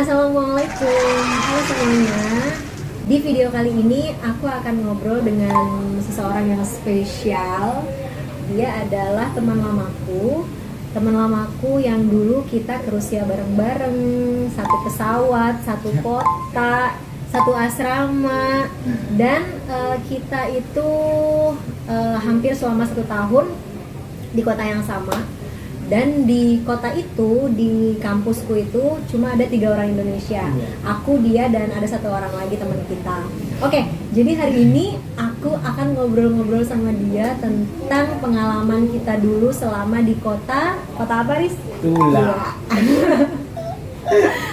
Assalamualaikum, halo semuanya. Di video kali ini aku akan ngobrol dengan seseorang yang spesial. Dia adalah teman lamaku yang dulu kita ke Rusia bareng-bareng, satu pesawat, satu kota, satu asrama, dan kita itu hampir selama 1 tahun di kota yang sama. Dan di kota itu, di kampusku itu cuma ada 3 orang Indonesia. Aku, dia, dan ada 1 orang lagi teman kita. Oke, jadi hari ini aku akan ngobrol-ngobrol sama dia tentang pengalaman kita dulu selama di kota apa, Riz? Tula.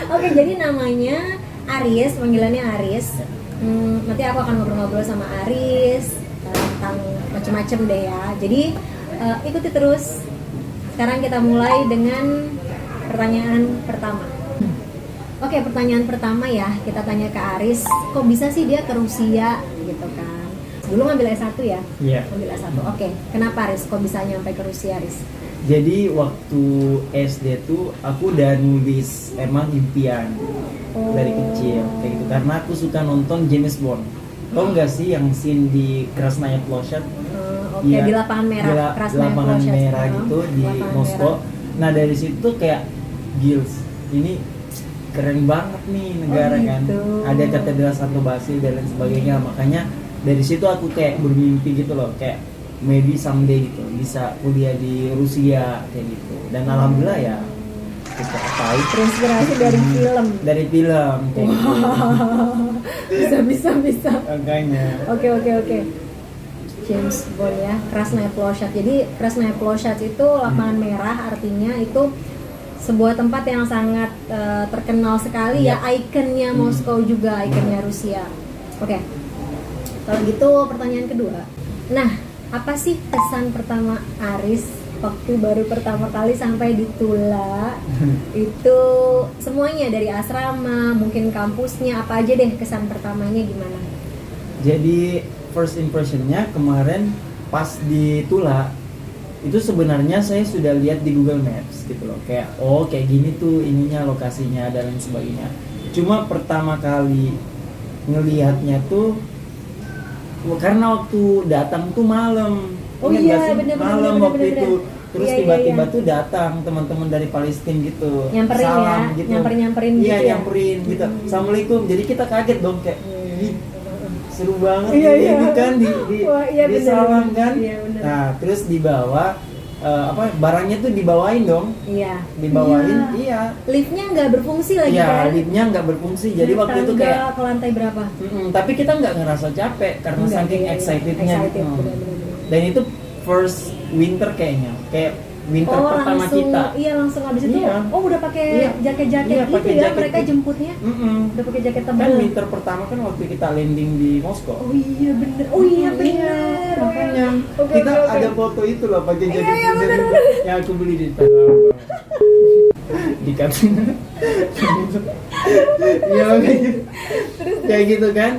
Oke, jadi namanya Aris, panggilannya Aris. Nanti aku akan ngobrol-ngobrol sama Aris tentang macem-macem deh ya. Jadi ikuti terus. Sekarang kita mulai dengan pertanyaan pertama. Oke, pertanyaan pertama ya, kita tanya ke Aris, kok bisa sih dia ke Rusia gitu kan? Dulu ngambil S1 ya? Iya. Ngambil S1. Oke, kenapa Aris? Kok bisa nyampe ke Rusia, Aris? Jadi waktu SD tuh aku udah nulis emang impian dari kecil kayak gitu, karena aku suka nonton James Bond. Tau nggak sih yang scene di Krasnaya Plощad? Oke, di lapangan merah, lapangan merah gitu di Moskow. Nah dari situ kayak Gils, ini keren banget nih negara gitu. Kan. Ada katedral Santo Basil dan lain sebagainya. Makanya dari situ aku kayak bermimpi gitu loh, kayak maybe someday gitu bisa kuliah di Rusia kayak gitu. Dan alhamdulillah ya kita tahu. Terinspirasi dari film. Dari film kayak gitu. Bisa. Makanya. Oke. James Bond ya, Krasnaya Plощad. Jadi Krasnaya Plощad itu lapangan merah, artinya itu sebuah tempat yang sangat terkenal sekali ya, ikonnya Moskow juga, ikonnya Rusia. Oke. Kalau gitu pertanyaan kedua. Nah, apa sih kesan pertama Aris waktu baru pertama kali sampai di Tula? Itu semuanya dari asrama, mungkin kampusnya, apa aja deh kesan pertamanya gimana? Jadi first impressionnya kemarin pas di Tula itu sebenarnya saya sudah lihat di Google Maps gitu loh, kayak kayak gini tuh ininya, lokasinya dan lain sebagainya. Cuma pertama kali ngelihatnya tuh karena waktu datang tuh malam. Bener, malam waktu itu. Terus Iya, tiba-tiba iya. tuh datang teman-teman dari Palestina gitu. Nyamperin salam ya, gitu. nyamperin Iya, gitu ya. nyamperin gitu. Assalamualaikum. Jadi kita kaget dong kayak seru banget Iya. ini kan di bener, salam kan. Iya, bener. Nah, terus dibawa barangnya tuh dibawain dong. Iya. Dibawain, iya. Liftnya nggak berfungsi lagi Iya, kan? liftnya nggak berfungsi. Jadi waktu itu kayak ke lantai berapa? tapi kita nggak ngerasa capek karena Enggak, saking iya. excitednya. Excited, Hmm. bener. Dan itu first winter kayaknya, kayak winter pertama langsung, kita. Iya, langsung habis itu. Iya. Udah pakai Iya. jaket-jaket Iya, gitu pakai ya, jaket mereka gitu. jemputnya. Udah pakai jaket tebal. Kan winter pertama kan waktu kita landing di Moskow. Oh iya bener. Makanya Oke, kita oke. ada foto itu loh pakai jaket Iya, bener. yang aku beli di Tanah di kantin. Iya makanya kayak gitu kan.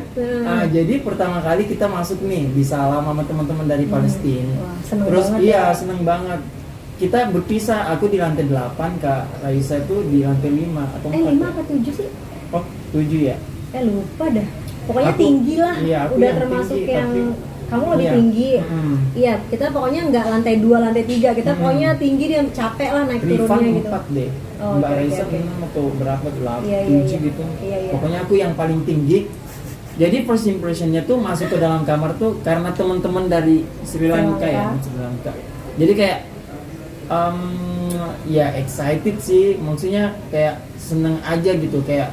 Jadi pertama kali kita masuk nih di salam sama teman-teman dari Palestina. Wah, seneng Terus banget iya ya. seneng banget. Kita berpisah, aku di lantai 8, Kak Raisa tuh di lantai 5 atau 4. 5 apa 7 sih? Oh 7 ya. Lupa dah. Pokoknya Aku- tinggi lah. iya, aku Udah yang termasuk tinggi, yang tapi- kamu lebih iya. tinggi. Iya, kita pokoknya nggak lantai 2, lantai 3. Kita pokoknya tinggi dia capek lah naik Rifan turunnya gitu. 4 deh. Oh, Mbak oke, Raisa oke. 6 atau berapa, 8, Iya, 7 iya. gitu. Iya. Pokoknya aku yang paling tinggi. Jadi first impressionnya tuh masuk ke dalam kamar tuh karena teman-teman dari Sri Lanka ya, Sri Lanka. Jadi kayak ya excited sih, maksudnya kayak seneng aja gitu, kayak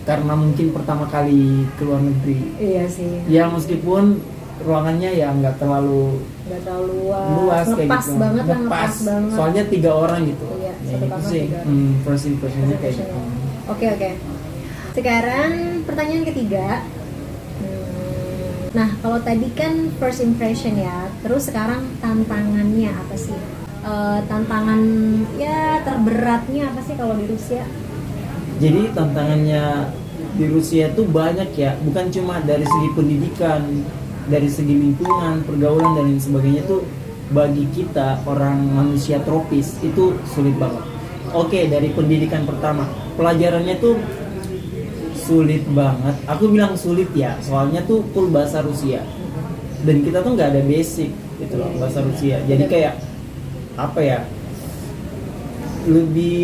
karena mungkin pertama kali ke luar negeri. Iya sih. Ya meskipun ruangannya ya nggak terlalu Nggak terlalu luas. luas kayak Ngepas gitu. banget lah, ngepas banget. Soalnya 3 orang gitu. Iya, Ya, satu itu kamar sih 3. first impressionnya kayak gitu. Oke. Sekarang pertanyaan ketiga. Nah, kalau tadi kan first impression ya, terus sekarang tantangannya apa sih? Tantangan ya terberatnya apa sih kalau di Rusia? Jadi tantangannya di Rusia tuh banyak ya, bukan cuma dari segi pendidikan, dari segi lingkungan, pergaulan dan lain sebagainya tuh bagi kita orang manusia tropis itu sulit banget. Oke, dari pendidikan pertama. pelajarannya tuh sulit banget. Aku bilang sulit ya, soalnya tuh full bahasa Rusia. Dan kita tuh nggak ada basic gitu loh bahasa Rusia. Jadi kayak apa ya? Lebih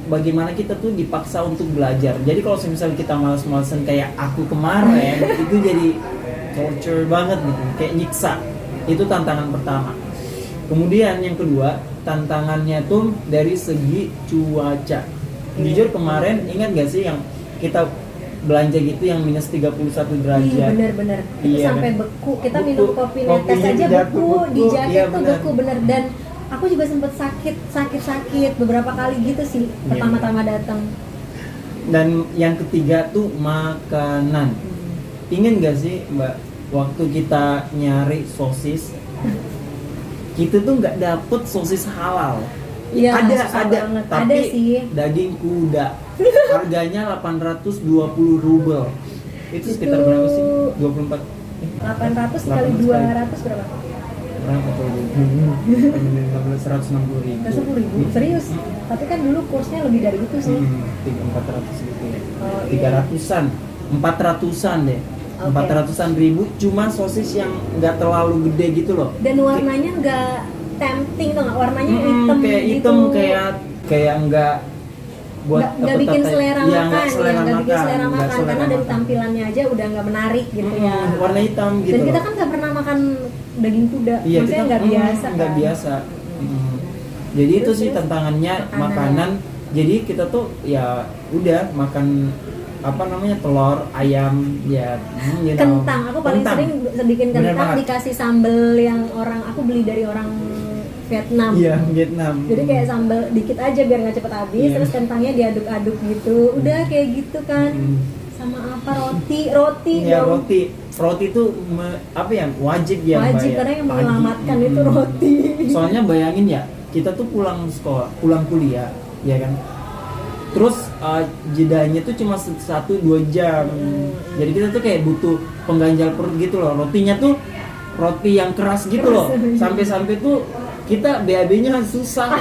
bagaimana kita tuh dipaksa untuk belajar. Jadi kalau misalnya kita malas-malasan kayak aku kemarin itu jadi torture banget gitu, kayak nyiksa. Itu tantangan pertama. Kemudian yang kedua, tantangannya tuh dari segi cuaca. Jujur kemarin ingat gak sih yang kita belanja gitu yang minus 31 derajat. Iya bener-bener. Itu Iya, sampai kan? beku. Kita Beku. minum kopi netes Kopinya aja jatuh, beku. Di beku. jaket Iya, tuh bener. beku bener. Dan aku juga sempet sakit beberapa kali gitu sih pertama-tama datang. Dan yang ketiga tuh makanan. Ingin gak sih Mbak, waktu kita nyari sosis, kita tuh nggak dapet sosis halal. Iya, ada susah banget. tapi Ada sih. daging kuda harganya 820 rubel. Itu sekitar berapa sih? 24 800 kali 200 berapa? berapa tuh? 160 ribu. 110.000. Serius? Tapi kan dulu kursnya lebih dari itu sih. 400 gitu ya. Oh, iya. 300-an, 400-an deh. Oke. 400-an ribu cuma sosis yang nggak terlalu gede gitu loh. Dan warnanya nggak tempting tuh nggak, warnanya hitam kayak gitu. hitam kayak nggak buat nggak bikin selera ya, makan, nggak selera nggak bikin selera nggak makan selera karena dari makan. tampilannya aja udah nggak menarik gitu ya. Warna hitam gitu. Dan kita loh. kan nggak pernah makan daging kuda, Iya, maksudnya kita nggak biasa. nggak kan? biasa. Jadi itu Terus, sih tantangannya makanan. Jadi kita tuh ya udah makan apa namanya telur ayam ya you know. Kentang, aku paling Kentang. sering bikin Bener kentang banget. dikasih sambel yang aku beli dari orang Vietnam. Iya, Vietnam. Jadi kayak sambal dikit aja biar nggak cepet habis, Iya. terus kentangnya diaduk-aduk gitu. Udah kayak gitu kan. Sama apa roti Ya dong. roti tuh apa ya wajib ya Mbak, Wajib ya. karena yang Pagi. menyelamatkan itu roti. Soalnya bayangin ya kita tuh pulang sekolah pulang kuliah ya kan, terus jedanya tuh cuma 1-2 jam. Jadi kita tuh kayak butuh pengganjal perut gitu loh. Rotinya tuh roti yang keras gitu loh, sampai-sampai tuh kita BAB-nya susah.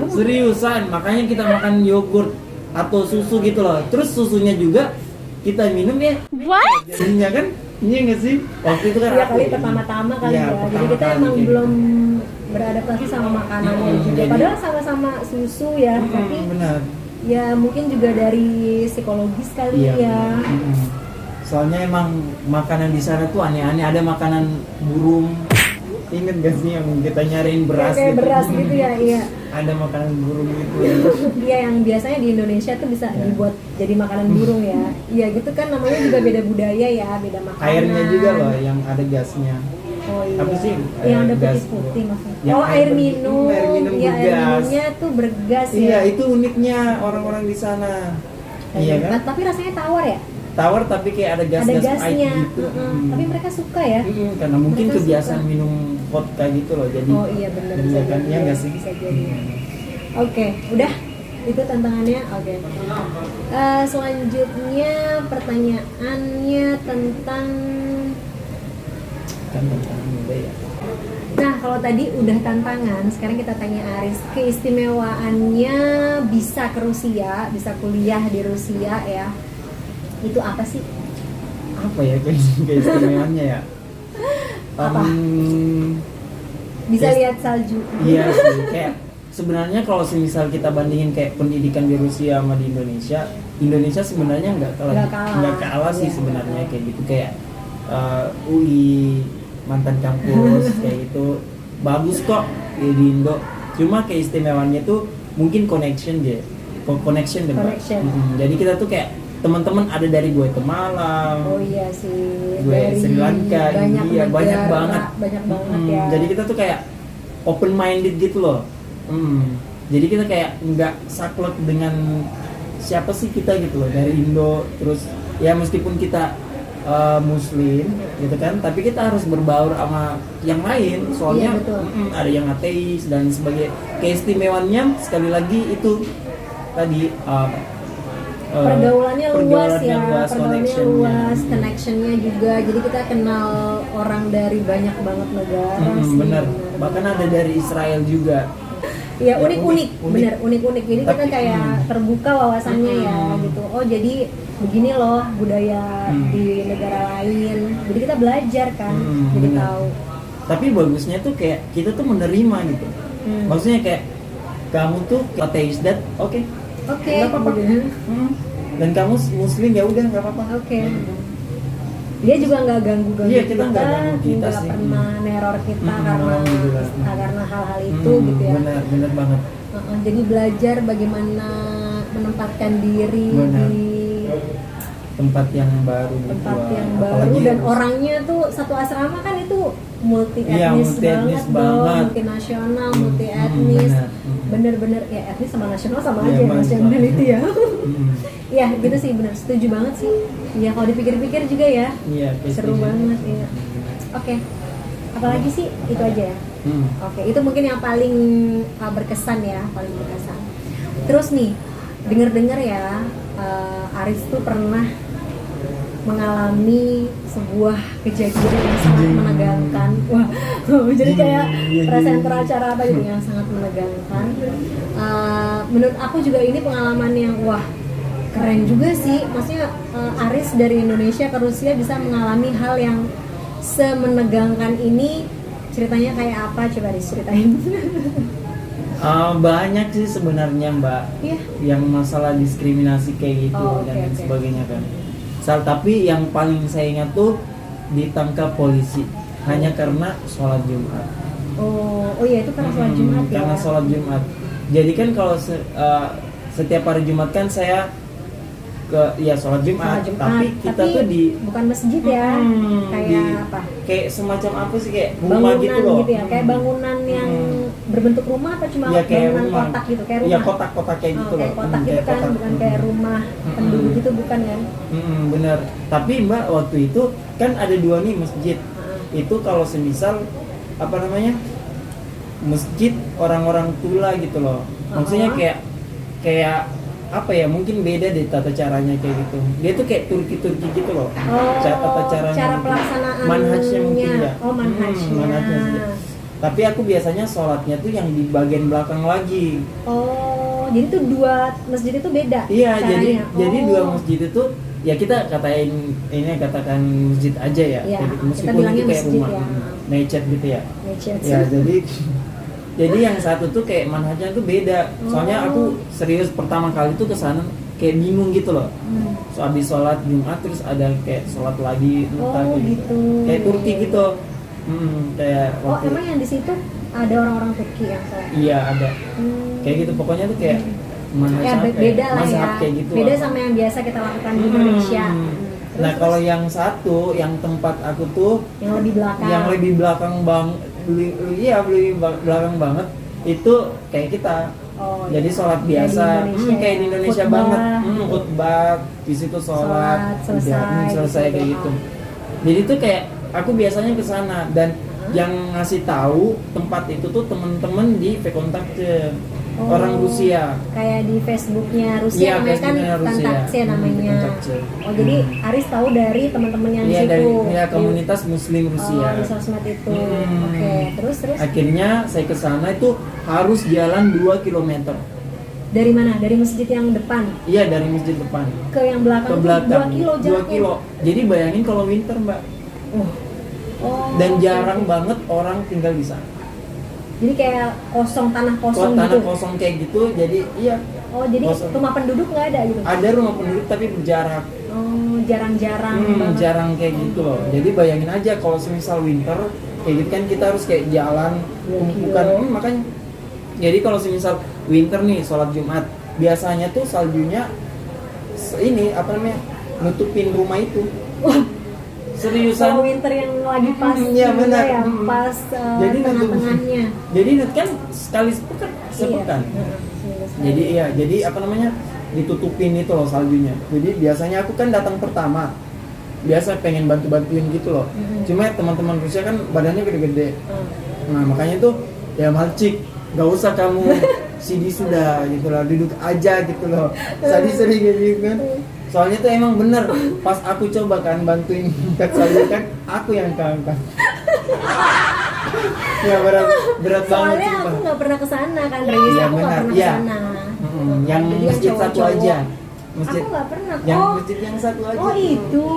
Seriusan, makanya kita makan yogurt atau susu gitu loh. Terus susunya juga kita minum ya. What? Jadinya kan, iya nggak sih? Waktu itu kan Ya aku kali pertama-tama kali Iya, ya. Jadi pertama kita kali emang kayak belum beradaptasi sama makanannya juga. jadi- Padahal sama-sama susu ya, tapi benar. ya mungkin juga dari psikologis kali Iya. ya. Soalnya emang makanan di sana tuh aneh-aneh. Ada makanan burung. Ingat gak sih yang kita nyariin beras Kayak gitu? beras gitu ya, iya. Ada makanan burung gitu. Iya yang biasanya di Indonesia tuh bisa Ya. dibuat jadi makanan burung ya. Iya gitu kan, namanya juga beda budaya ya, beda makanan. Airnya juga loh yang ada gasnya. Oh iya. Apa sih? Yang ada Gas. putih-putih maksudnya. Yang Oh air air ber- minum. air minum Iya air bergas. minumnya tuh bergas ya. Iya, itu uniknya orang-orang di sana. Iya kan? Tapi rasanya tawar ya? Tawar tapi kayak ada Ada gas-gas gasnya. pahit gitu. Tapi mereka suka ya. Karena mungkin Mereka kebiasaan suka. minum vodka gitu loh. Jadi Oh iya benar Iya bisa kan? jadi. Iya nggak sih? Bisa jadi. Oke, udah itu tantangannya. Oke. Selanjutnya pertanyaannya tentang. Kan tantangan muda ya. Nah kalau tadi udah tantangan, sekarang kita tanya Aris keistimewaannya bisa ke Rusia, bisa kuliah di Rusia ya. Itu apa sih? Apa ya keistimewaannya ya? Apa? Bisa Yes. lihat salju. Iya sih, kayak sebenarnya kalau misal kita bandingin kayak pendidikan di Rusia sama di Indonesia, Indonesia sebenarnya nggak Nggak kalah. sih Iya. sebenarnya kayak gitu, kayak UI mantan kampus kayak gitu bagus kok di Indo. Cuma keistimewaannya tuh mungkin connection deh, connection deh Mbak. Connection. Jadi kita tuh kayak teman-teman ada dari Guatemala, Oh iya sih. gue Dari Sri Lanka, banyak India, banyak negara, banget. banyak banget ya. Jadi kita tuh kayak open minded gitu loh. Jadi kita kayak nggak saklek dengan siapa sih kita gitu loh, dari Indo. Terus ya meskipun kita Muslim gitu kan, tapi kita harus berbaur sama yang lain. Soalnya Iya, betul. ada yang ateis dan sebagai keistimewaannya sekali lagi itu tadi pergaulannya luas ya, pergaulannya connectionnya. luas, connectionnya juga. Jadi kita kenal orang dari banyak banget negara sih. Bener. Bahkan ada dari Israel juga. Ya Ya, unik-unik, unik. bener unik-unik. Jadi kita Tapi, kayak terbuka wawasannya ya gitu. Oh jadi begini loh budaya di negara lain. Jadi kita belajar kan, jadi bener. tahu. Tapi bagusnya tuh kayak kita tuh menerima gitu. Maksudnya kayak kamu tuh ateis dan oke, Oke. nggak apa-apa. gitu. Dan kamu muslim ya udah nggak apa-apa. Oke. Dia juga nggak ganggu-ganggu Iya, kita nggak ganggu kita nggak sih. pernah neror kita Alhamdulillah. karena hal-hal itu gitu ya. Bener banget. Jadi belajar bagaimana menempatkan diri Benar. di Tempat yang baru gitu. tempat yang Apalagi baru dan harus- orangnya tuh satu asrama kan itu multi Iya, etnis multi-etnis banget dong, banget. multinasional, multi etnis, benar. bener-bener ya etnis sama nasional sama Iya, aja benar. nationality ya. Mm. Ya gitu sih bener setuju banget sih. Ya kalau dipikir-pikir juga ya Iya, kayak seru setuju. banget ya. Oke, apalagi sih itu aja ya. Hmm. Oke, itu mungkin yang paling berkesan ya, paling berkesan. Terus nih, dengar-dengar ya, Aris tuh pernah mengalami sebuah kejadian yang sangat menegangkan. Wah, jadi kayak presenter acara apa gitu yang sangat menegangkan. Menurut aku juga ini pengalaman yang wah keren juga sih. Maksudnya Aris dari Indonesia ke Rusia bisa mengalami hal yang semenegangkan ini. Ceritanya kayak apa? Coba diceritain. Banyak sih sebenarnya Mbak, Iya. yang masalah diskriminasi kayak gitu Oh, oke, dan oke. sebagainya kan. Tapi yang paling saya ingat tuh ditangkap polisi hanya karena sholat Jumat. Oh iya itu karena sholat Jumat ya. Karena sholat Jumat. Jadi kan kalau setiap hari Jumat kan saya sholat Jumat, Sholat Jumat, tapi kita tuh di bukan masjid ya, kayak di- apa? kayak semacam apa sih, kayak rumah Bangunan gitu loh. ya, kayak bangunan yang berbentuk rumah atau cuma Ya, kayak bangunan rumah. kotak gitu, kayak rumah. Iya, kotak-kotak kayak gitu kayak loh. kotak gitu Kayak kan, kotak. bukan kayak rumah penduduk gitu bukan kan? Bener. Tapi Mbak waktu itu kan ada dua nih masjid. Itu kalau semisal apa namanya, masjid orang-orang tula gitu loh. Maksudnya kayak apa ya, mungkin beda deh tata caranya kayak gitu. Dia tuh kayak Turki gitu loh. Tata caranya. Cara mungkin. pelaksanaannya. Manhajnya mungkin ya. Oh manhajnya. Manhajnya sih. Tapi aku biasanya sholatnya tuh yang di bagian belakang lagi. Oh jadi tuh dua masjid itu beda. Iya, caranya. jadi dua masjid itu ya kita katakan masjid aja ya. Iya, Kayak gitu. kita Meskipun bilangnya itu kayak masjid rumah. ya. Mecet gitu ya. Mecet. Ya, jadi yang satu tuh kayak manhajnya tuh beda. Soalnya aku serius pertama kali tuh kesana kayak bingung gitu loh. So habis sholat Jumat terus ada kayak sholat lagi entah Oh kayak gitu. Kayak Turki gitu. Kayak Oh emang yang di situ ada orang-orang Turki yang sholat? iya ada. Hmm. Kayak gitu pokoknya tuh kayak manhaj Ya apa ya? beda lah Mazhab ya. kayak gitu. Beda lah. sama yang biasa kita lakukan di Indonesia. Terus, Nah kalau yang satu, yang tempat aku tuh yang lebih belakang. yang lebih belakang belakang banget itu kayak kita. Oh, Jadi iya. sholat Kayak biasa, di Indonesia kayak di ya. Indonesia Khutbah, banget. gitu. Khutbah, di situ sholat, Sholat, selesai, kayak gitu. gitu. Jadi tuh kayak aku biasanya ke sana dan yang ngasih tahu tempat itu tuh temen-temen di Vkontakte Oh, orang Rusia. Kayak di Facebooknya Rusia Iya, namanya kan Facebooknya Rusia. Kontakce namanya. Kontakte. Oh jadi Aris tahu dari teman-teman yang Iya di dari situ. komunitas Muslim Rusia. Oh di sosmed itu. Oke terus. Akhirnya saya ke sana itu harus jalan 2 km. Dari mana? Dari masjid yang depan Iya dari masjid depan ke yang belakang. ke tuh belakang 2 kilo 2 jaraknya. kilo. Jadi bayangin kalau winter Mbak. Oh, Dan oke, jarang oke. banget orang tinggal di sana. Jadi kayak kosong tanah kosong Tanah gitu. kosong kayak gitu. Jadi iya Oh jadi kosong. rumah penduduk nggak ada gitu? Ada rumah penduduk tapi berjarak. Oh jarang-jarang banget. Jarang kayak gitu loh. Jadi bayangin aja kalau semisal winter kayak gitu kan kita harus kayak jalan tumpukan. Makanya jadi kalau semisal winter nih sholat Jumat biasanya tuh saljunya ini apa namanya nutupin rumah itu. Wah, Seriusan. kalau winter yang lagi pas Iya, juga benar. ya, pas Jadi tengah-tengahnya. Jadi kan sekali sepekan. Iya. Jadi apa namanya ditutupin itu loh saljunya. Jadi biasanya aku kan datang pertama, biasa pengen bantuin gitu loh. Cuma teman-teman Rusia kan badannya gede-gede. Nah makanya tuh ya malcik, gak usah kamu CD sudah gitu loh, duduk aja gitu loh. Tadi sering kayak gitu kan. Soalnya tuh emang bener pas aku coba kan bantuin angkat salju kan aku yang angkat. Ya berat banget Soalnya sumpah. aku nggak pernah kesana kan Riz. aku nggak benar. pernah Iya. kesana. Yang Jadi masjid satu cowok-cowok. aja. Masjid Aku nggak pernah. yang Oh, masjid yang satu aja. oh itu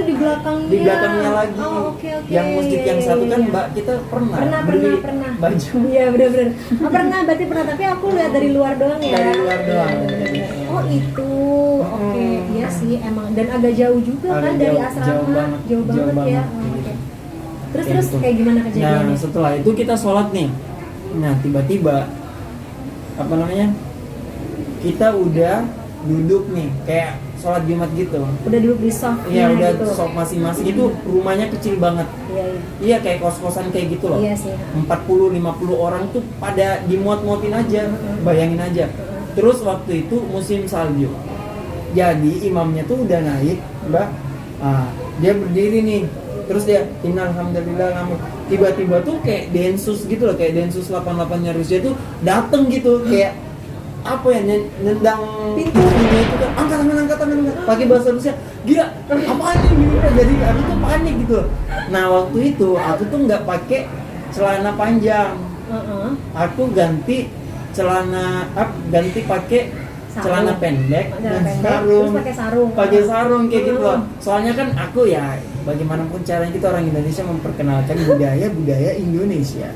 di belakangnya. Di belakangnya lagi. Oh, oke. Yang masjid yang satu kan iya. Mbak kita pernah Pernah, beli pernah. baju Iya benar-benar. Oh, pernah, berarti pernah. Tapi aku lihat dari luar doang ya. Dari luar doang. Iya, benar-benar. Oh itu, oke. Mm. Iya sih, emang dan agak jauh juga Agak kan dari jauh, asrama. jauh banget, Jauh jauh banget ya. banget, Oh, kayak oke. gitu. Terus Kayak terus gitu. kayak gimana Nah kejadiannya? setelah itu kita sholat nih. Nah tiba-tiba apa namanya kita udah duduk nih kayak sholat Jumat gitu. Udah duduk di soft. Iya udah gitu. sok masing-masing itu rumahnya kecil banget. Iya, iya. Iya kayak kos-kosan kayak gitu loh. Iya sih. 40-50 orang tuh pada dimuat-muatin aja, bayangin aja. Terus waktu itu musim salju. Jadi imamnya tuh udah naik, Mbak. Ah, dia berdiri nih. Terus dia innalhamdulillah tiba-tiba tuh kayak Densus gitu loh, kayak Densus 88-nya Rusia tuh dateng gitu kayak apa ya nendang pintunya itu kan angkat tangan pakai bahasa Rusia gila apaan ini jadi aku tuh panik gitu. Nah waktu itu aku tuh nggak pakai celana panjang, aku ganti celana ganti pakai celana pendek dan sarung, pakai sarung kayak gitu loh. Soalnya kan aku ya bagaimanapun caranya kita orang Indonesia memperkenalkan budaya Indonesia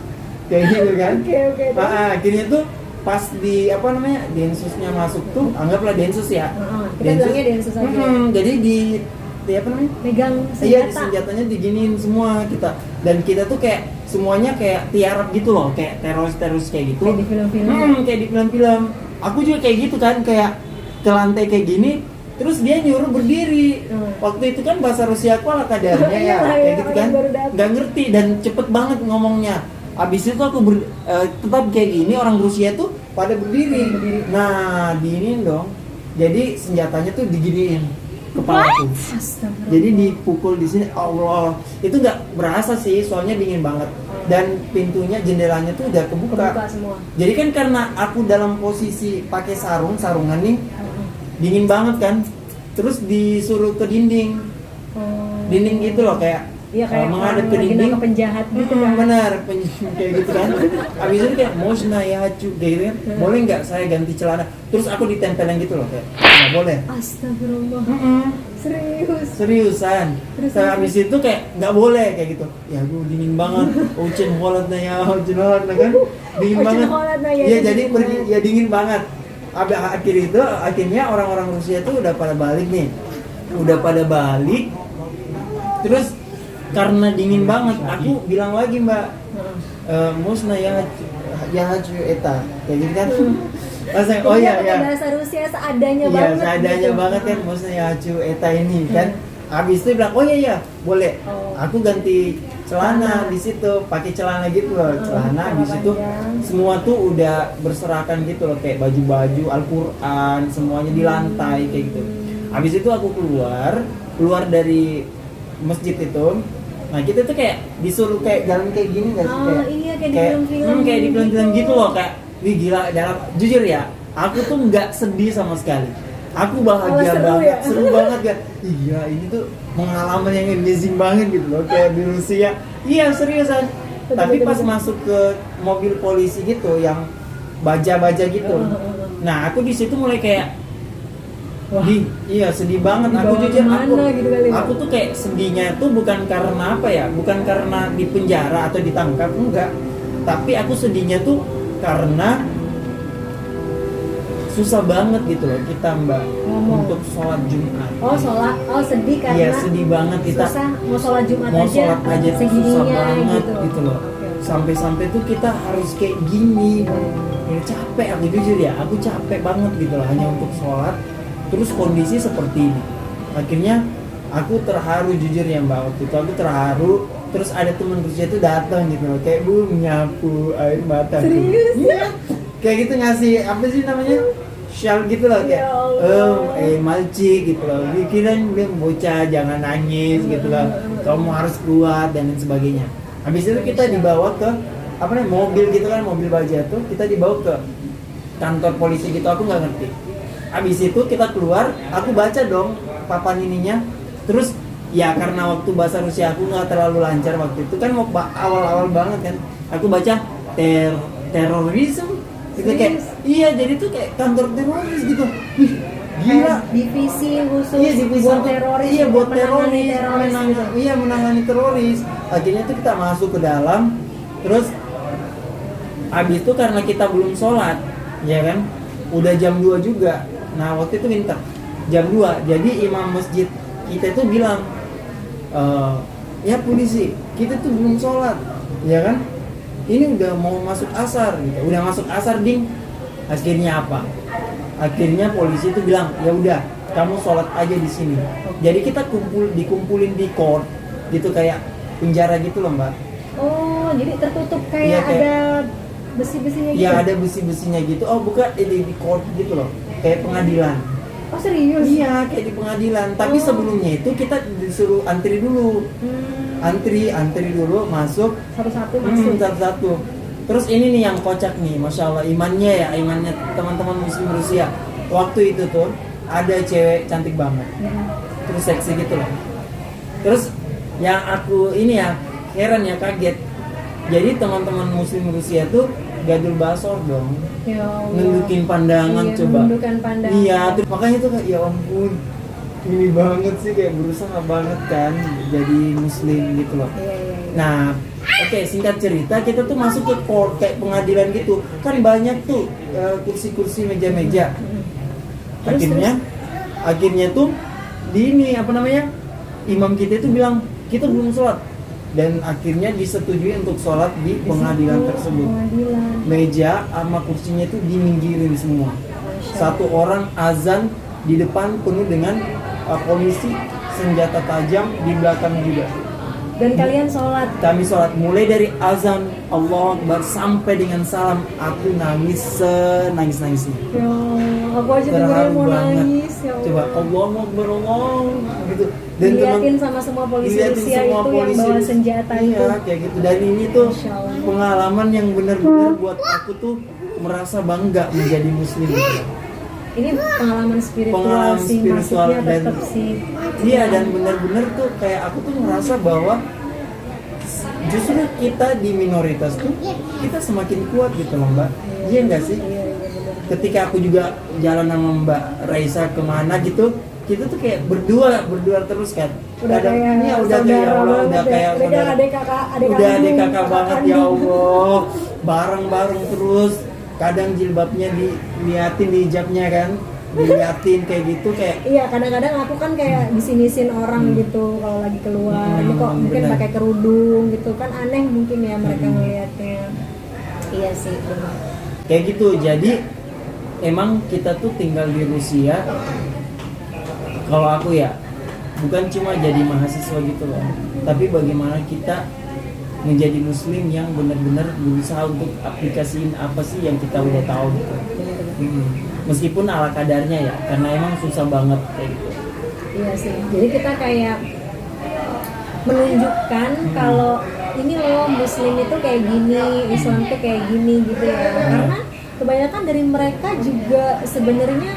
kayak gitu kan. Oke. Akhirnya tuh pas di apa namanya densusnya masuk tuh anggaplah densus ya. Kita bilangnya densus aja. Jadi di apa namanya megang iya senjata. senjatanya diginiin semua kita dan kita tuh kayak semuanya kayak tiarap gitu loh kayak teroris kayak gitu Kayak di film-film. kayak di film-film aku juga kayak gitu kan kayak ke lantai kayak gini terus dia nyuruh berdiri. Waktu itu kan bahasa Rusia aku ala kadarnya ya kayak gitu kan nggak ngerti dan cepet banget ngomongnya. Abis itu aku tetap kayak gini orang Rusia tuh pada berdiri. Nah diinin dong jadi senjatanya tuh diginiin kepalaku. Jadi dipukul di sini Allah itu nggak berasa sih soalnya dingin banget dan pintunya jendelanya tuh udah kebuka semua. jadi kan karena aku dalam posisi pakai sarungan nih dingin banget kan terus disuruh ke dinding gitu loh kayak Iya kayak menghadap ke lagi dinding nangkep penjahat gitu kan. benar kayak gitu kan abis itu kayak mau hacu gitu kan boleh nggak saya ganti celana terus aku ditempelin gitu loh kayak nggak boleh. Astagfirullah. Seriusan Terus abis itu kayak nggak boleh kayak gitu ya gue dingin banget ucin holatnya ya ucin holatnya kan dingin Ucin banget holatnya ya, ya dingin jadi pergi banget. ya dingin banget akhirnya orang-orang Rusia tuh udah pada balik nih udah pada balik terus karena dingin banget aku bilang lagi mbak musna ya hacu eta kayak gitu kan Masa, oh iya ya bahasa Rusia seadanya iya banget seadanya gitu. banget kan musna ya hacu eta ini kan habis itu bilang oh iya boleh aku ganti celana di situ pakai celana gitu loh celana habis itu semua tuh udah berserakan gitu loh kayak baju-baju Al-Quran semuanya di lantai kayak gitu habis itu aku keluar dari masjid itu. Nah kita tuh kayak disuruh kayak jalan kayak gini nggak sih iya kayak di film-film kayak di film-film gitu loh kayak wih gila dalam jujur ya aku tuh nggak sedih sama sekali aku bahagia banget seru banget kan iya ini tuh pengalaman yang amazing banget gitu loh kayak di Rusia iya seriusan tapi pas masuk ke mobil polisi gitu yang baja-baja gitu nah aku di situ mulai kayak iya sedih banget aku jujur aku tuh kayak sedihnya tuh bukan karena apa ya bukan karena di penjara atau ditangkap enggak tapi aku sedihnya tuh karena susah banget gitu loh kita mbak untuk sholat Jumat sedih karena iya sedih banget kita susah mau sholat Jumat mau aja sholat aja tuh susah banget gitu loh sampai tuh kita harus kayak gini ya, capek aku jujur ya aku capek banget gitu loh hanya untuk sholat terus kondisi seperti ini akhirnya aku terharu jujur ya mbak waktu itu aku terharu terus ada teman Rusia itu datang gitu loh kayak menyapu air mata serius kayak gitu ngasih apa sih namanya shawl gitu loh kayak malci gitu loh pikiran dia bocah jangan nangis gitu loh kamu harus kuat dan lain sebagainya habis itu kita dibawa ke apa namanya mobil gitu kan mobil baja tuh kita dibawa ke kantor polisi gitu aku nggak ngerti. Abis itu kita keluar, aku baca dong papan ininya. Terus ya karena waktu bahasa Rusia aku nggak terlalu lancar waktu itu kan awal-awal banget kan. Aku baca terorisme Itu kayak iya, jadi tuh kayak kantor teroris gitu. Wih, gila. Kayak divisi khusus Iya, divisi buat untuk- teroris, iya, buat menangani teroris, gitu. iya, menangani teroris. Akhirnya tuh kita masuk ke dalam, terus abis itu karena kita belum sholat, ya kan, udah jam 2 juga. Nah waktu itu winter, jam 2, jadi imam masjid kita itu bilang, ya polisi, kita tuh belum sholat, ya kan, ini udah mau masuk asar, gitu. Udah masuk asar ding. Akhirnya apa? Akhirnya polisi itu bilang, ya udah, kamu sholat aja di sini. Jadi kita dikumpulin di court, gitu kayak penjara gitu loh mbak. Oh, jadi tertutup Iya, kayak kayak- ada besi-besinya gitu. Ya ada besi-besinya gitu. Oh bukan, di court gitu loh, kayak pengadilan. Oh, serius? Iya, kayak di pengadilan. Tapi Oh. sebelumnya itu kita disuruh antri dulu. Antri dulu masuk. Satu-satu masuk. Satu-satu. Terus ini nih yang kocak nih, masya Allah, imannya teman-teman muslim Rusia. Waktu itu tuh ada cewek cantik banget, terus seksi gitu loh. Terus yang aku ini ya heran ya, kaget. Jadi teman-teman muslim Rusia tuh gadul basor dong, Ya Allah. nunjukin pandangan, Iya, coba. menundukkan pandangan. Iya, tuh makanya tuh kayak ya ampun, ini banget sih, kayak berusaha banget kan jadi muslim gitu loh. Iya, iya, iya. Nah, oke, singkat cerita kita tuh masuk ke court kayak pengadilan gitu. Kan banyak tuh kursi-kursi, meja-meja. Akhirnya tuh di ini apa namanya? Imam kita itu bilang kita belum sholat, dan akhirnya disetujui untuk sholat di pengadilan tersebut. Pengadilan. Meja sama kursinya itu diminggirin semua. Satu orang azan di depan penuh dengan polisi, senjata tajam di belakang juga. Dan kalian sholat. Kami sholat mulai dari azan Allah Akbar sampai dengan salam. Aku nangis senangis-nangisnya. Ya Allah, aku aja dengerin Terharu mau banget. nangis. Ya Allah. Coba Allah Akbar, Allah gitu. Diliatin sama semua polisi diliatin Rusia semua itu yang polisi bawa Rusia. senjata Iya, itu. kayak gitu. Dan ini tuh Masya Allah. pengalaman yang benar-benar buat aku tuh merasa bangga menjadi muslim gitu. Ini pengalaman spiritual Pengalaman sih, spiritual maksudnya dan- tetap sih. Iya, dan benar-benar tuh kayak aku tuh merasa bahwa justru kita di minoritas tuh kita semakin kuat gitu loh mbak. Iya enggak sih? Iya, iya, benar. Ketika aku juga jalan sama Mbak Raisa kemana gitu, kita tuh kayak berdua terus kan. Udah Kadang- kayak iya, udah saudara kayak Allah, banget udah ya. kayak Udah saudara. adik kakak Udah adik kandung, kakak banget ya kandung. Allah. Bareng-bareng terus. Kadang jilbabnya diliatin, di hijabnya kan, diliatin kayak gitu kayak. Iya, kadang-kadang aku kan kayak disinisin orang gitu kalau lagi keluar. Ini kok mungkin benar. pakai kerudung gitu kan, aneh mungkin ya mereka ngelihatnya. Iya sih, benar. Kayak gitu. Jadi emang kita tuh tinggal di Rusia. Kalau aku ya bukan cuma jadi mahasiswa gitu loh, tapi bagaimana kita menjadi muslim yang benar-benar berusaha untuk aplikasiin apa sih yang kita udah tahu gitu. Meskipun ala kadarnya ya, karena emang susah banget kayak gitu. Iya sih. Jadi kita kayak menunjukkan kalau ini loh muslim itu kayak gini, Islam tuh kayak gini gitu ya. Karena kebanyakan dari mereka juga sebenarnya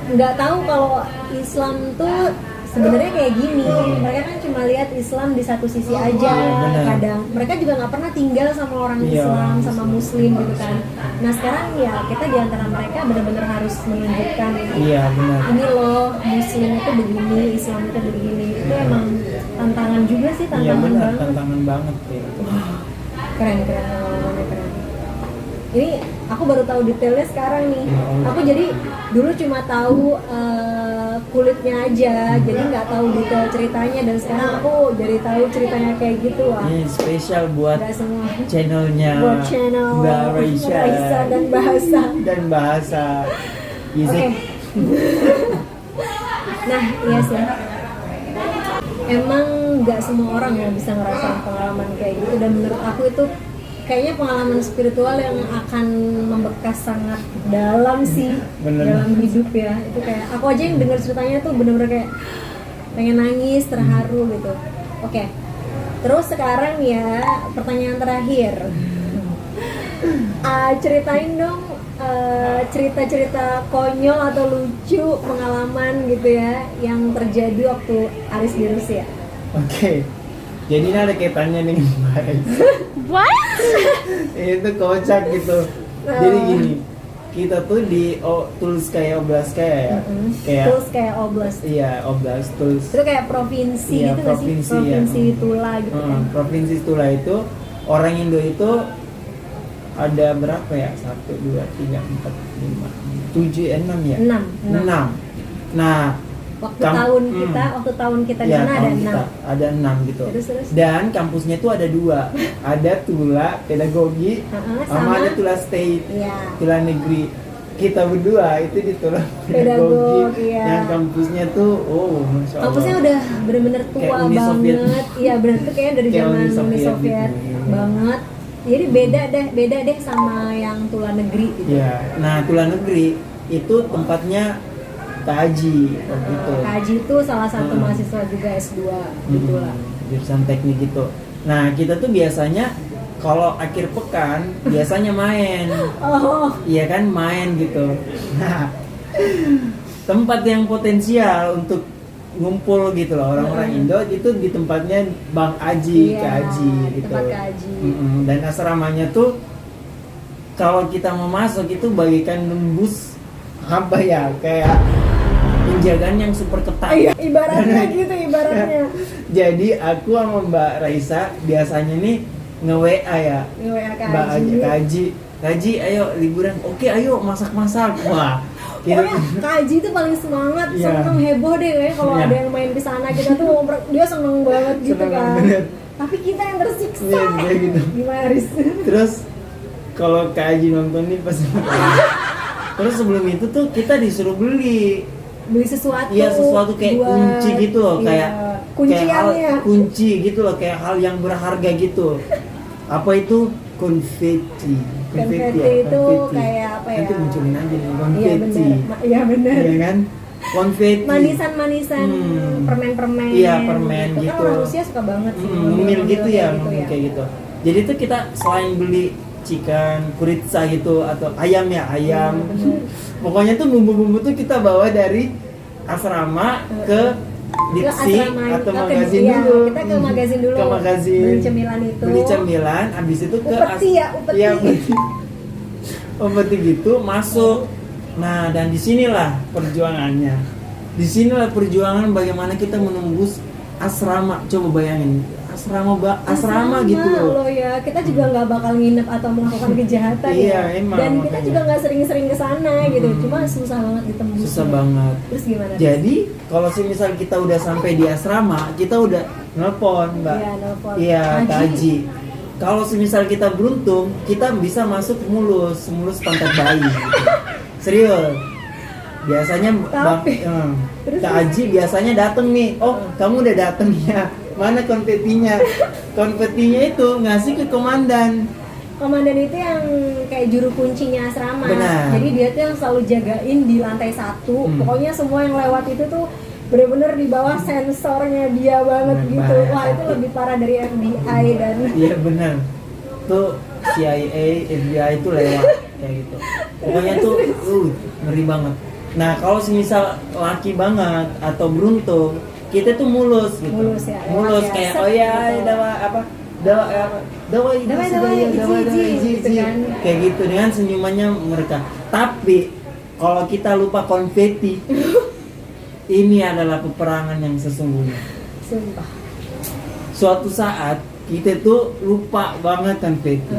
nggak tahu kalau Islam tuh sebenarnya kayak gini. Mereka kan cuma lihat Islam di satu sisi aja. benar. Kadang mereka juga nggak pernah tinggal sama orang Iya, Islam, orang sama Islam. Muslim gitu kan. Nah sekarang ya kita di antara mereka benar-benar harus menunjukkan Iya benar. ini loh Muslim itu begini, Islam itu begini. Itu emang tantangan juga sih, Iya tantangan benar, banget. tantangan banget kayak gitu. Keren pengalamannya keren. Ini aku baru tahu detailnya sekarang nih. Ya Allah. Aku jadi dulu cuma tahu kulitnya aja, jadi nggak tahu detail ceritanya, dan sekarang aku jadi tahu ceritanya kayak gitu. Wah, Ini spesial buat nggak semua channelnya buat channel Mbak Raisa Raisa dan Bahasa. dan bahasa Oke. Nah, iya sih. Emang nggak semua orang yang bisa ngerasain pengalaman kayak gitu, dan menurut aku itu kayaknya pengalaman spiritual yang akan membekas sangat dalam sih. Bener. Dalam hidup ya. Itu kayak aku aja yang dengar ceritanya tuh bener-bener kayak pengen nangis, terharu gitu. Oke. Terus sekarang ya pertanyaan terakhir. Ceritain dong cerita-cerita konyol atau lucu pengalaman gitu ya yang terjadi waktu Aris di Rusia. Oke. Jadi ini ada kaitannya dengan Mbak Raisa. What? Itu kocak gitu. Jadi gini, kita tuh di Tools kayak Oblaskaya ya. Kayak Tools kayak Oblast. iya, Oblast Tools. Itu kayak provinsi Iya, gitu nggak sih? Provinsi ya. Tula gitu kan. Provinsi Tula itu orang Indo itu ada berapa ya? 1, 2, 3, 4, 5, 7, 6 ya? 6. 6. Nah, Waktu tahun kita di ya, sana ada tahun 6. kita ada 6 gitu. Terus. Dan kampusnya tuh ada 2. Ada Tula Pedagogi sama ada Tula State. Iya. Tula Negeri. Kita berdua itu di Tula Pedagogi, iya. yang kampusnya tuh Masya Allah. Kampusnya udah bener-bener tua Kayak Uni Soviet. banget. Iya bener tuh kayak dari Kayak zaman Uni Uni Soviet Soviet gitu. banget. Jadi beda deh sama yang Tula Negeri gitu. Iya. Nah, Tula Negeri itu tempatnya Kak Haji gitu. Kak Haji itu salah satu mahasiswa juga S2 gitu lah. Jurusan teknik gitu. Nah, kita tuh biasanya kalau akhir pekan biasanya main. Oh, Iya kan, main gitu. Nah, tempat yang potensial untuk ngumpul gitu loh orang-orang Indo itu di tempatnya Bang Aji, iya, Kak Haji gitu. tempat Kak Haji. Dan asramanya tuh kalau kita mau masuk itu bagikan nembus apa ya, kayak penjagaan yang super ketat. Iya, ibaratnya gitu ibaratnya. Jadi aku sama Mbak Raisa biasanya nih nge-WA ya. WA Kak Mbak Haji. Kak Haji, Kak Haji ayo liburan. Oke, ayo masak-masak. Wah. Pokoknya Kak Haji itu paling semangat, Iya. seneng heboh deh kayak kalau Iya. ada yang main di sana kita tuh dia seneng banget gitu Seneng kan. banget. Tapi kita yang tersiksa. Iya, kayak gitu. Gimana Riz? Terus kalau Kak Haji nonton nih pas terus sebelum itu tuh kita disuruh beli Sesuatu. Iya, sesuatu kayak buat- kunci gitu loh, iya, kayak kunciannya. kunci gitu loh, kayak hal yang berharga gitu. Apa itu? Konfeti. Konfeti ya, itu konfeti. kayak apa ya? Nanti munculin aja nih Iya konfeti. benar. Iya benar. Iya kan? Konfeti. Manisan-manisan permen-permen. Iya, permen Kan gitu. orang Rusia suka banget sih. Ngemil gitu ya, gitu ngemil kayak gitu. Jadi tuh kita selain beli chicken, kuritsa gitu atau ayam ya, ayam. bener. Pokoknya tuh bumbu-bumbu tuh kita bawa dari asrama ke Dipsi asrama, atau ke- magazin iya, dulu. kita ke magazin dulu. Ke magazin. Beli cemilan itu. Beli cemilan, abis itu ke Upeti ya, upeti. Iya, upeti. Upeti gitu masuk. Nah, dan disinilah perjuangannya. Disinilah perjuangan bagaimana kita menembus asrama. Coba bayangin, asrama gitu loh. Ya, kita juga nggak bakal nginep atau melakukan kejahatan Iya, ya. emang, Dan kita makanya. juga nggak sering-sering ke sana gitu. Cuma susah banget ditembus. Susah banget. Terus gimana? Jadi kalau misal kita udah sampai di asrama, kita udah nelpon, Mbak. Iya, nelpon. Iya, Haji. Kak Haji. Kalau misal kita beruntung, kita bisa masuk mulus pantat bayi. Gitu. Serius. Biasanya Tapi- Terus- Kak Haji biasanya dateng nih. Oh, kamu udah dateng ya. Mana konfetinya? Konfetinya itu ngasih ke komandan. Komandan itu yang kayak juru kuncinya asrama. Benar. Jadi dia tuh yang selalu jagain di lantai 1. Hmm. Pokoknya semua yang lewat itu tuh bener-bener di bawah sensornya dia banget Bener gitu. banget. Wah, itu lebih parah dari FBI dan Iya benar. Tuh CIA, FBI itu lewat kayak gitu. Pokoknya tuh ngeri banget. Nah, kalau semisal laki banget atau beruntung, kita tuh mulus gitu. Mulus ya, Mulus lewat ya, kayak set oh ya, gitu. dawa Iji, gitu kan. kayak gitu dengan senyumannya mereka. Tapi kalau kita lupa konfeti, ini adalah peperangan yang sesungguhnya. sumpah. Suatu saat kita tuh lupa banget konfeti.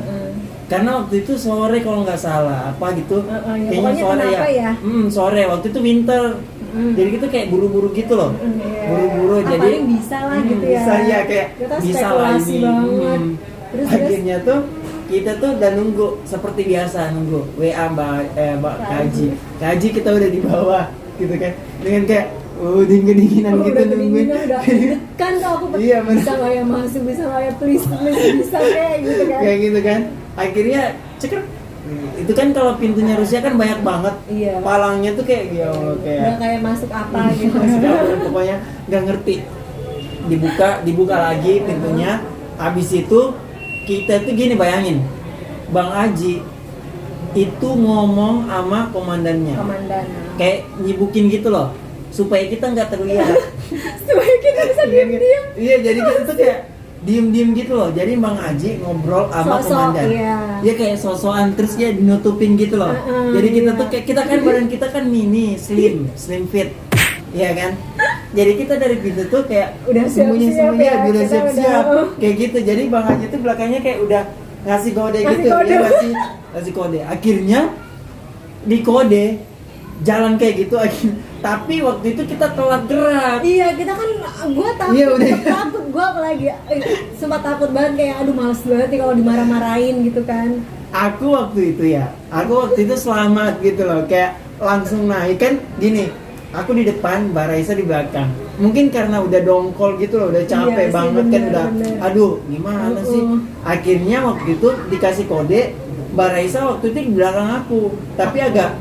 Karena waktu itu sore kalau nggak salah apa gitu, ya, kayaknya pokoknya sore kenapa ya? Sore waktu itu winter, jadi kita kayak buru-buru gitu loh, Iya. buru-buru Ah, jadi paling bisa lah gitu ya. bisa ya kayak Kita bisa lah spekulasi ini. banget. Terus Akhirnya tuh kita tuh udah nunggu seperti biasa nunggu WA Mbak Kaji, Kaji kita udah di bawah gitu kan, dengan kayak dingin-dinginan gitu udah nungguin. kedinginan, udah deg-degan tuh aku Iya, bener. bisa nggak ya masuk, bisa nggak ya please bisa kayak gitu kan. Kayak gitu kan, akhirnya cekrek. Itu kan kalau pintunya Rusia kan banyak banget, Iya. palangnya tuh kayak ya Allah, Udah kayak kayak masuk apa gitu. pokoknya nggak ngerti. Dibuka lagi pintunya. Habis itu kita tuh gini, bayangin, Bang Aji itu ngomong sama komandannya, Komandan. kayak nyibukin gitu loh, supaya kita nggak terlihat. Supaya kita bisa diam-diam. Iya, jadi kita tuh kayak diem gitu loh. Jadi Bang Aji ngobrol sama Sosok, komandan. iya. Dia kayak sosokan terus dia dinutupin gitu loh. Jadi kita tuh kayak kita kan badan kita kan mini, slim fit. Iya kan? Jadi kita dari pintu tuh kayak Udah siap-siap sembunyi ya, udah kita siap-siap udah- kayak gitu. Jadi Bang Aji tuh belakangnya kayak udah ngasih kode Ngasih gitu. kode. Dia ngasih kode. Akhirnya di kode jalan kayak gitu tapi waktu itu kita telat gerak. Iya, kita kan gue takut, Iya, udah. takut gue apalagi sempat takut banget kayak aduh males banget nih kalau dimarah-marahin gitu kan. Aku waktu itu selamat gitu loh, kayak langsung naik kan gini. Aku di depan, Mbak Raisa di belakang. Mungkin karena udah dongkol gitu loh, udah capek Iya sih, banget kan bener, udah. bener. Aduh, gimana sih? Akhirnya waktu itu dikasih kode, Mbak Raisa waktu itu di belakang aku, tapi agak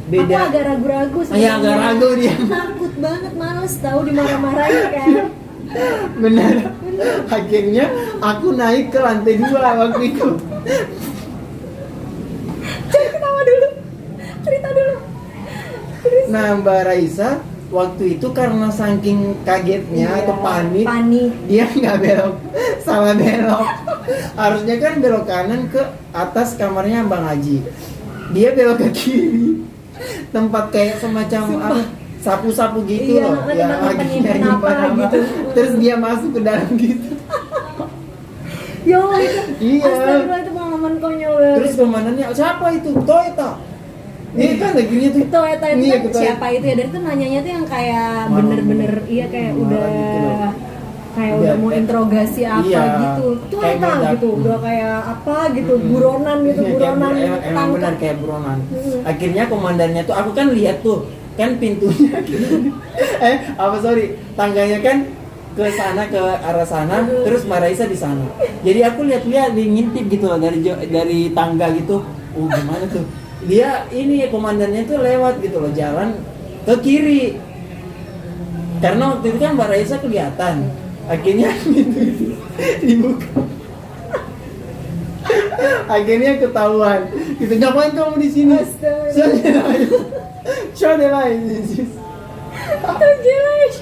beda. Aku agak ragu-ragu sih. Iya, agak ragu dia. Takut banget, males tahu dimarah-marahin kan. Bener. Akhirnya aku naik ke lantai 2 waktu itu. Jangan ketawa dulu. Cerita dulu. Nah, Mbak Raisa waktu itu karena saking kagetnya Iya, atau panik, dia nggak belok, salah belok. Harusnya kan belok kanan ke atas kamarnya Bang Haji. Dia belok ke kiri. Tempat kayak semacam apa, sapu-sapu gitu Iya, loh. tempat Yang lagi nyimpen nyimpen apa apa. gitu. Terus dia masuk ke dalam gitu. Ya Allah, itu. Iya. Astagfirullah, itu pengalaman konyol banget. Terus komandannya, siapa itu? Toyota. Ini kan lagi tuh. Toyota itu Iya, kan Toyota. siapa itu ya? Dan itu nanyanya tuh yang kayak Marah. bener-bener iya kayak Marah udah gitu loh. kayak Udah udah mau kayak- interogasi apa iya, gitu. kayak Toyota meledak. gitu, udah kayak apa gitu, buronan gitu, Iya, buronan kayak emang tangkap. benar kayak buronan. Hmm. Akhirnya komandannya tuh aku kan lihat tuh kan pintunya tangganya kan ke sana ke arah sana terus Mbak Raisa di sana. Jadi aku lihat-lihat ngintip gitu loh dari tangga gitu. Oh gimana tuh? Dia ini komandannya tuh lewat gitu loh jalan ke kiri. Karena waktu itu kan Mbak Raisa kelihatan. Akhirnya pintu itu dibuka. Akhirnya ketahuan. Gitu ngapain kamu di sini? Astaga. Show the lights. Jelas.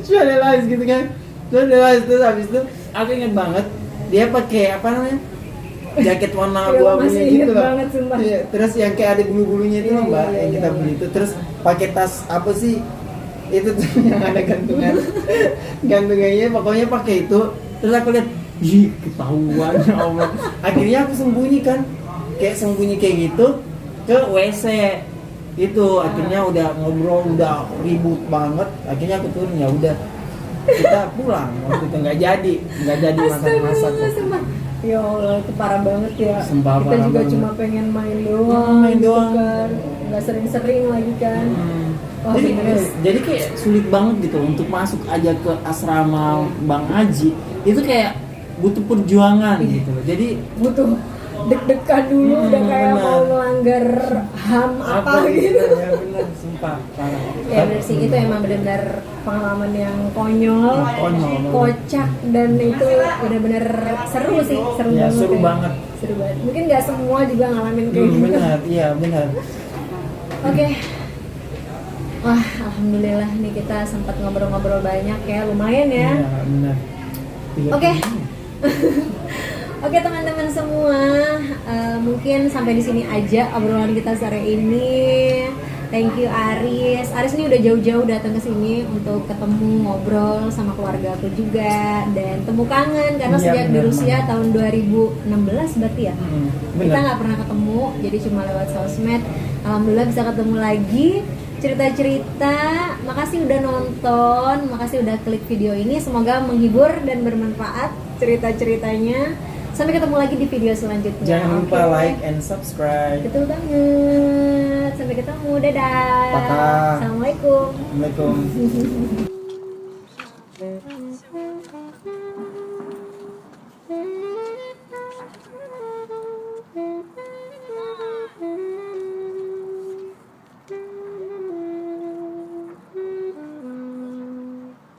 Show the lights gitu kan. Show the lights terus habis itu aku inget banget dia pakai apa namanya? Jaket warna Iya, abu-abu masih gitu inget loh. banget, sumpah. Iya, terus yang kayak ada bulu-bulunya itu Iya, loh, Mbak, iya, yang kita iya, beli iya. itu. Terus pakai tas apa sih? Itu tuh yang ada gantungan. Gantungannya pokoknya pakai itu. Terus aku lihat, ih ketahuan ya Allah. Akhirnya aku sembunyi kan. Kayak sembunyi kayak gitu ke WC. Itu akhirnya udah ngobrol, udah ribut banget. Akhirnya aku turun ya udah. Kita pulang waktu itu nggak jadi masak-masak. Astagfirullah, sumpah. Ya Allah, itu parah banget ya. Sumpah, Kita parah juga banget. cuma pengen main doang, Main gitu doang. kan. Nggak sering-sering lagi kan. Wah, bener. Jadi kayak sulit banget gitu untuk masuk aja ke asrama Bang Haji. Itu kayak butuh perjuangan gitu loh. Jadi Butuh deg-degan dulu, udah kayak benar. mau melanggar HAM apa gitu. Ya benar, sumpah parah. Ya bener sih, itu emang benar-benar pengalaman yang konyol, Konyol. kocak, dan itu benar-benar seru sih, seru Ya, banget. seru ya. banget. Seru banget. Mungkin nggak semua juga ngalamin kayak gitu. Benar, iya benar. Oke. Wah, alhamdulillah nih kita sempat ngobrol-ngobrol banyak ya, lumayan ya. Iya, benar. Oke. Oke teman-teman semua, mungkin sampai di sini aja obrolan kita sore ini. Thank you Aris. Aris ini udah jauh-jauh datang ke sini untuk ketemu ngobrol sama keluarga aku juga dan temu kangen karena Iya, sejak di benar, Rusia benar. tahun 2016 berarti ya. Kita Benar. nggak pernah ketemu, jadi cuma lewat sosmed. Alhamdulillah bisa ketemu lagi, cerita-cerita. Makasih udah nonton, makasih udah klik video ini. Semoga menghibur dan bermanfaat cerita-ceritanya. Sampai ketemu lagi di video selanjutnya. Jangan lupa Oke? like and subscribe. Betul banget. Sampai ketemu. Dadah. Pakai. Assalamualaikum. Assalamualaikum.